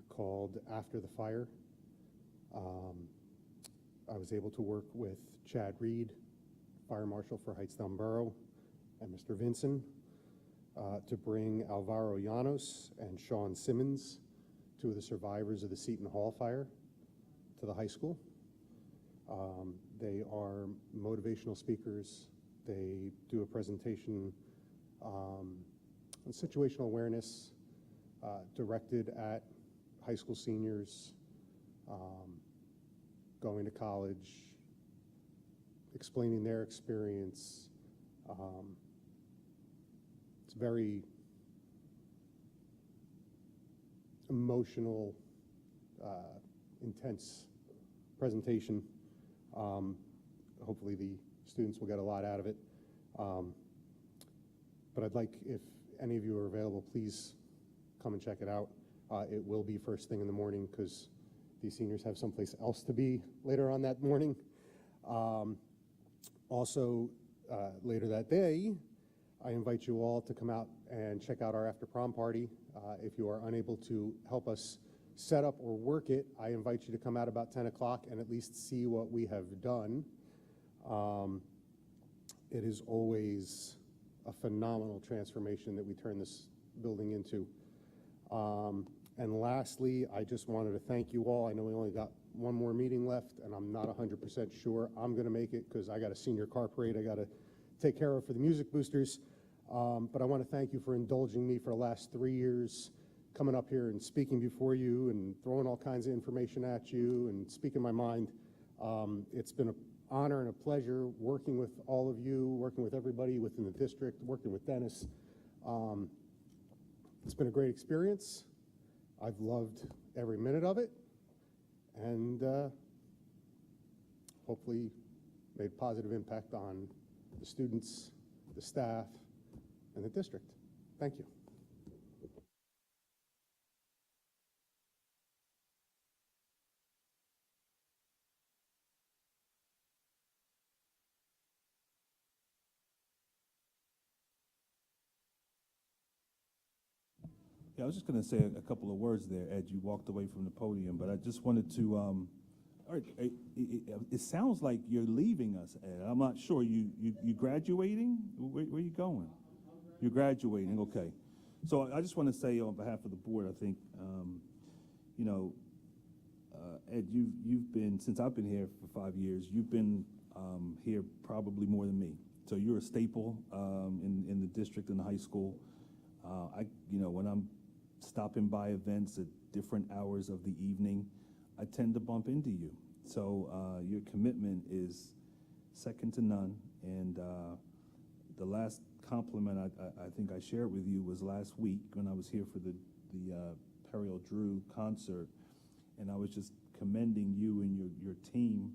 called After the Fire. I was able to work with Chad Reed, Fire Marshal for Hightstown Borough, and Mr. Vinson to bring Alvaro Llanos and Sean Simmons, two of the survivors of the Seton Hall fire, to the high school. They are motivational speakers. They do a presentation on situational awareness directed at high school seniors going to college, explaining their experience. It's very emotional, intense presentation. Hopefully the students will get a lot out of it. But I'd like, if any of you are available, please come and check it out. It will be first thing in the morning because these seniors have someplace else to be later on that morning. Also, later that day, I invite you all to come out and check out our after prom party. If you are unable to help us set up or work it, I invite you to come out about 10 o'clock and at least see what we have done. It is always a phenomenal transformation that we turn this building into. And lastly, I just wanted to thank you all. I know we only got one more meeting left, and I'm not 100% sure I'm going to make it because I got a senior car parade I got to take care of for the music boosters. But I want to thank you for indulging me for the last 3 years, coming up here and speaking before you and throwing all kinds of information at you and speaking my mind. It's been an honor and a pleasure working with all of you, working with everybody within the district, working with Dennis. It's been a great experience. I've loved every minute of it, and hopefully made a positive impact on the students, the staff, and the district. Thank you. Yeah, I was just going to say a couple of words there, Ed. You walked away from the podium, but I just wanted to, all right, it sounds like you're leaving us, Ed. I'm not sure. You graduating? Where are you going? You're graduating, okay. So I just want to say on behalf of the board, I think, you know, Ed, you've been, since I've been here for 5 years, you've been here probably more than me. So you're a staple in the district and the high school. You know, when I'm stopping by events at different hours of the evening, I tend to bump into you. So your commitment is second to none. And the last compliment I think I shared with you was last week when I was here for the Periel Drew concert, and I was just commending you and your team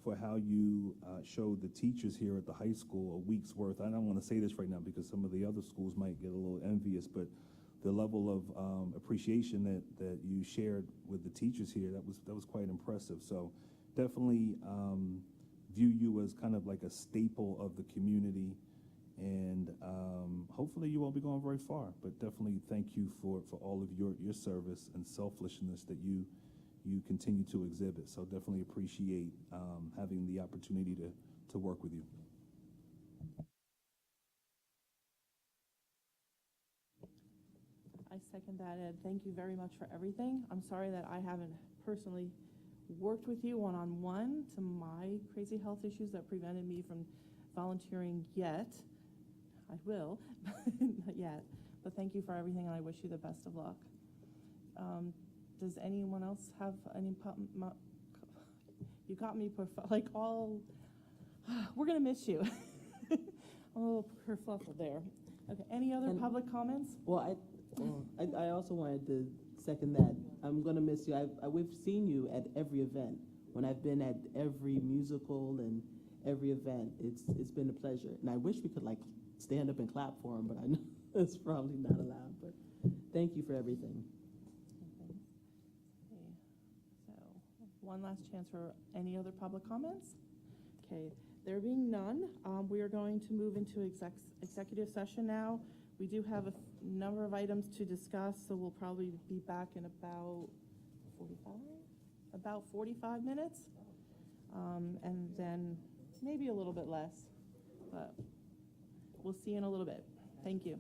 for how you showed the teachers here at the high school a week's worth. I don't want to say this right now because some of the other schools might get a little envious, but the level of appreciation that you shared with the teachers here, that was quite impressive. So definitely view you as kind of like a staple of the community, and hopefully you won't be going very far, but definitely thank you for all of your service and selflessness that you continue to exhibit. So definitely appreciate having the opportunity to work with you. I second that, Ed. Thank you very much for everything. I'm sorry that I haven't personally worked with you one-on-one to my crazy health issues that prevented me from volunteering yet. I will, not yet. But thank you for everything, and I wish you the best of luck. Does anyone else have any, you got me, like all, we're gonna miss you. I'm a little kerfuffle there. Okay, any other And- public comments? Well, I also wanted to second that. I'm gonna miss you. We've seen you at every event. When I've been at every musical and every event, it's been a pleasure. And I wish we could like stand up and clap for him, but I know that's probably not allowed. But thank you for everything. Okay. So, one last chance for any other public comments? Okay, there being none, we are going to move into executive session now. We do have a number of items to discuss, so we'll probably be back in about 45 minutes. And then maybe a little bit less, but we'll see you in a little bit. Thank you.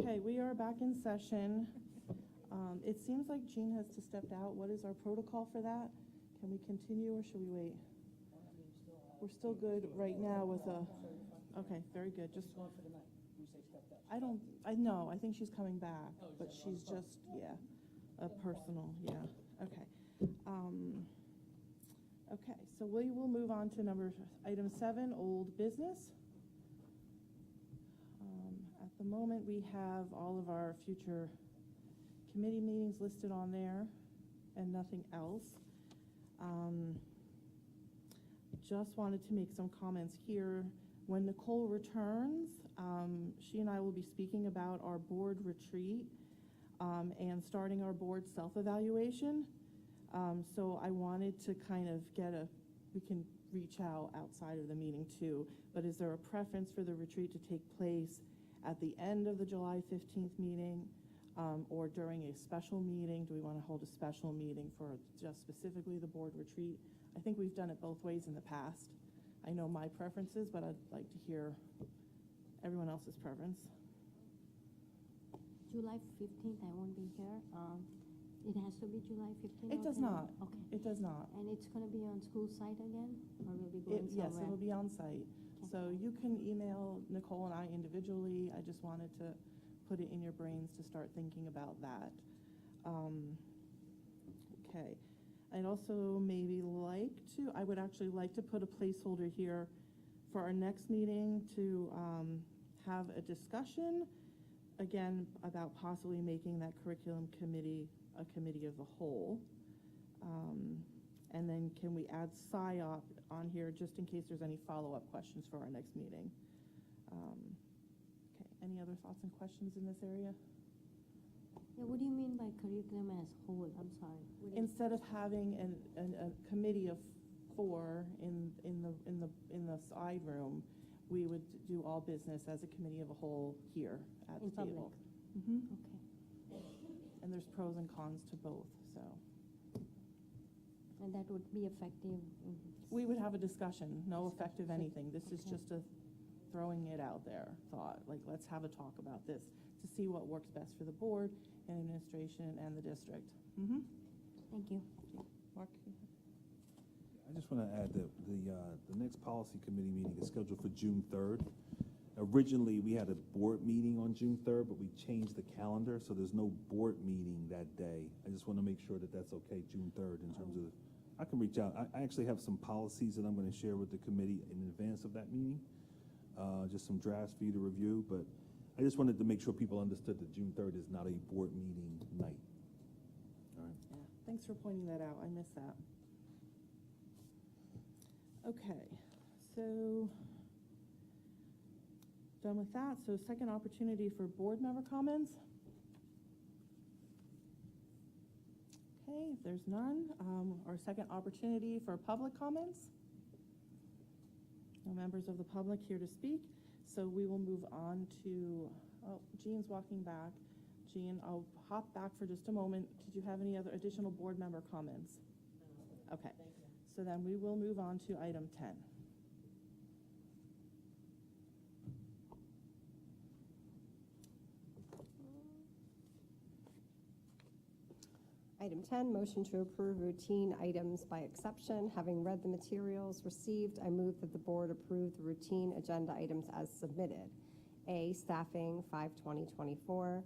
Okay, we are back in session. It seems like Jean has to step out. What is our protocol for that? Can we continue or should we wait? We're still good right now with okay, very good. Just, I know, I think she's coming back, but she's just, yeah, a personal, yeah, okay. Okay, so we will move on to item 7, old business. At the moment, we have all of our future committee meetings listed on there and nothing else. Just wanted to make some comments here. When Nicole returns, she and I will be speaking about our board retreat and starting our board self-evaluation. So I wanted to kind of we can reach out outside of the meeting too, but is there a preference for the retreat to take place at the end of the July 15th meeting or during a special meeting? Do we want to hold a special meeting for just specifically the board retreat? I think we've done it both ways in the past. I know my preferences, but I'd like to hear everyone else's preference. July 15th, I won't be here. It has to be July 15th? It does not. Okay. It does not. And it's going to be on school site again? Or will be going somewhere? Yes, it'll be on site. Okay. So you can email Nicole and I individually. I just wanted to put it in your brains to start thinking about that. Okay. I'd also I would actually like to put a placeholder here for our next meeting to have a discussion, again, about possibly making that curriculum committee a committee of the whole. And then can we add PSYOP on here just in case there's any follow-up questions for our next meeting? Okay, any other thoughts and questions in this area? Yeah, what do you mean by curriculum as whole? I'm sorry. Instead of having a committee of 4 in the side room, we would do all business as a committee of a whole here at the table. Mm-hmm. Okay. And there's pros and cons to both, so. And that would be effective? We would have a discussion, no effective anything. This is just a throwing it out there thought, like let's have a talk about this to see what works best for the board and administration and the district. Mm-hmm. Thank you. Mark? I just want to add that the next policy committee meeting is scheduled for June 3rd. Originally, we had a board meeting on June 3rd, but we changed the calendar, so there's no board meeting that day. I just want to make sure that that's okay, June 3rd, in terms of, I can reach out. I actually have some policies that I'm going to share with the committee in advance of that meeting, just some drafts for you to review, but I just wanted to make sure people understood that June 3rd is not a board meeting night. All right. Yeah, thanks for pointing that out. I missed that. Okay, so done with that. So second opportunity for board member comments. Okay, if there's none, our second opportunity for public comments. No members of the public here to speak. So we will move on to, Jean's walking back. Jean, I'll hop back for just a moment. Did you have any other additional board member comments? No. Okay, so then we will move on to item 10. Item 10, motion to approve routine items by exception. Having read the materials received, I move that the board approve the routine agenda items as submitted. A, staffing 5/20/24.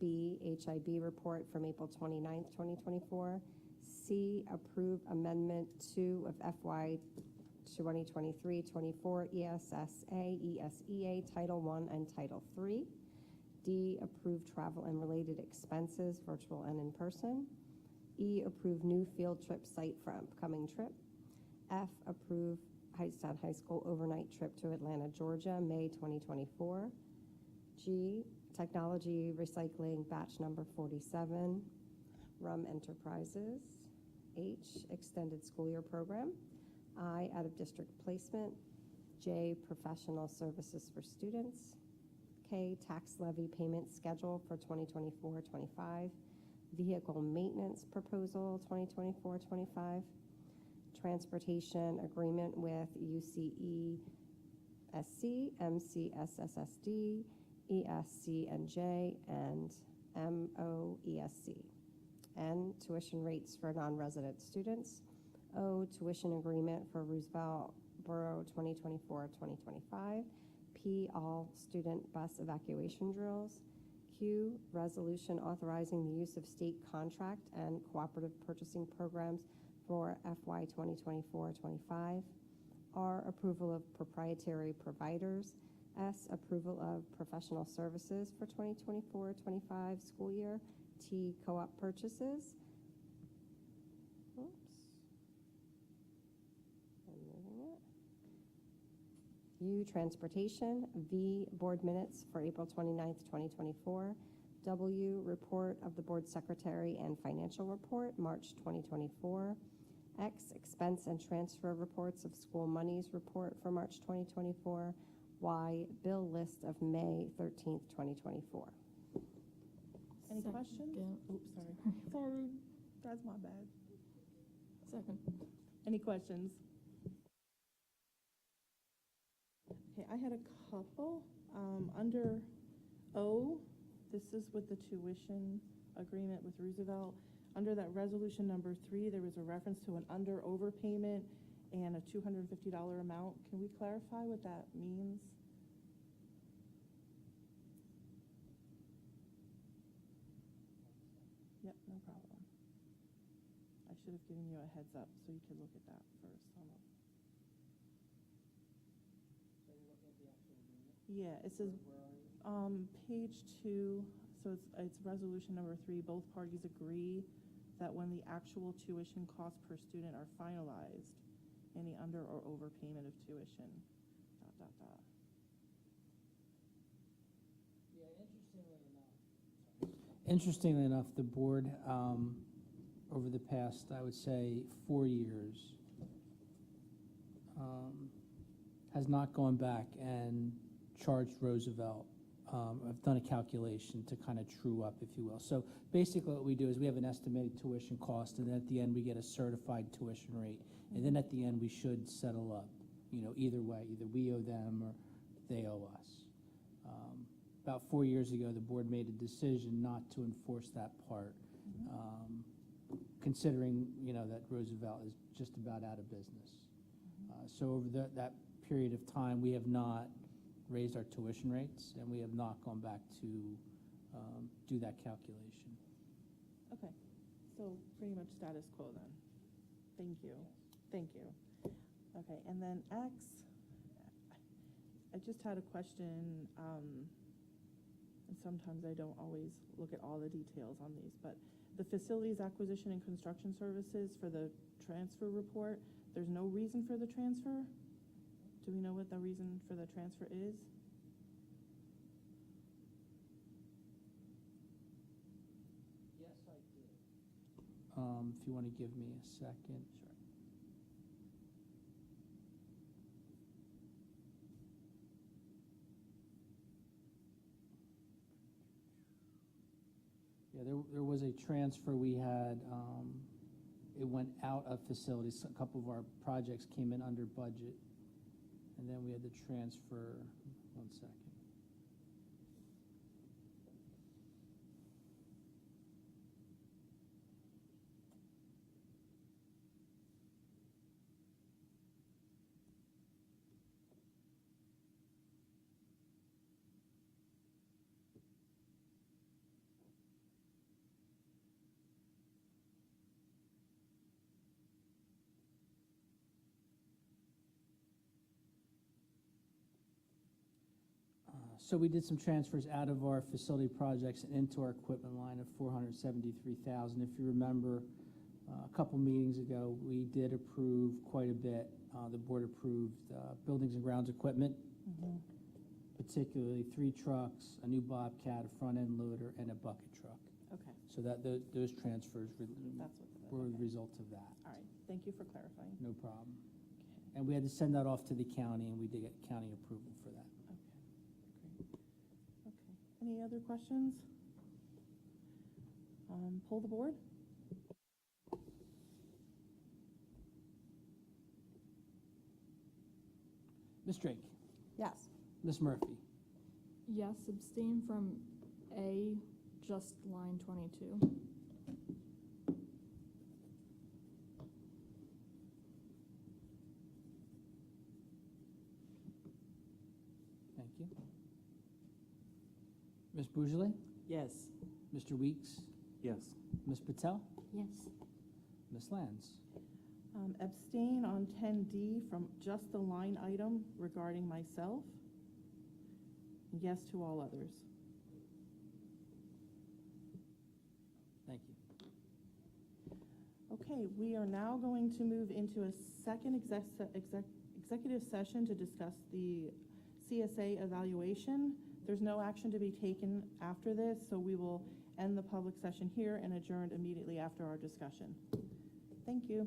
B, HIB report from April 29th, 2024. C, approve amendment 2 of FY 2023-24 ESSA, ESEA, Title I and Title III. D, approve travel and related expenses, virtual and in person. E, approve new field trip site for upcoming trip. F, approve Hightstown High School overnight trip to Atlanta, Georgia, May 2024. G, technology recycling batch number 47, RUM Enterprises. H, extended school year program. I, out of district placement. J, professional services for students. K, tax levy payment schedule for 2024-25. Vehicle maintenance proposal 2024-25. Transportation agreement with UCE SC, MCSSSD, ESC&J, and MOESC. N, tuition rates for non-resident students. O, tuition agreement for Roosevelt Borough 2024-2025. P, all student bus evacuation drills. Q, resolution authorizing the use of state contract and cooperative purchasing programs for FY 2024-25. R, approval of proprietary providers. S, approval of professional services for 2024-25 school year. T, co-op purchases. Oops. I'm moving it. U, transportation. V, board minutes for April 29th, 2024. W, report of the board secretary and financial report, March 2024. X, expense and transfer reports of school monies report for March 2024. Y, bill list of May 13th, 2024. Any Second. questions? Oops, sorry. Sorry, that's my bad. Second. Any questions? Okay, I had a couple. Under O, this is with the tuition agreement with Roosevelt. Under that resolution number 3, there was a reference to an under overpayment and a $250 amount. Can we clarify what that means? Yep, no problem. I should have given you a heads up so you could look at that first. Hold on. Yeah, it says, page 2, so it's resolution number 3. Both parties agree that when the actual tuition costs per student are finalized, any under or overpayment of tuition, ... Interestingly enough, the board, over the past, I would say, 4 years, has not gone back and charged Roosevelt. I've done a calculation to kind of true up, if you will. So basically what we do is we have an estimated tuition cost, and then at the end we get a certified tuition rate. And then at the end we should settle up, either way. Either we owe them or they owe us. About 4 years ago, the board made a decision not to enforce that part, considering, that Roosevelt is just about out of business. So over that period of time, we have not raised our tuition rates, and we have not gone back to do that calculation. Okay, so pretty much status quo then. Thank you. Thank you. Okay, and then X, I just had a question, and sometimes I don't always look at all the details on these, but the facilities acquisition and construction services for the transfer report, there's no reason for the transfer? Do we know what the reason for the transfer is? Yes, I did. If you want to give me a second. Sure. Yeah, there was a transfer we had. It went out of facilities. A couple of our projects came in under budget. And then we had to transfer, 1 second. So we did some transfers out of our facility projects and into our equipment line of $473,000. If you remember, a couple meetings ago, we did approve quite a bit. The board approved buildings and grounds equipment, particularly 3 trucks, a new Bobcat, a front-end loader, and a bucket truck. Okay. So those transfers were the result of that. All right, thank you for clarifying. No problem. Okay. And we had to send that off to the county, and we did get county approval for that. Okay, great. Okay, any other questions? Poll the board. Ms. Drake? Yes. Ms. Murphy? Yes, abstain from A, just line 22. Thank you. Ms. Bougele? Yes. Mr. Weeks? Yes. Ms. Patel? Yes. Ms. Lands? Abstain on 10D from just the line item regarding myself. Yes to all others. Thank you. Okay, we are now going to move into a second executive session to discuss the CSA evaluation. There's no action to be taken after this, so we will end the public session here and adjourn immediately after our discussion. Thank you.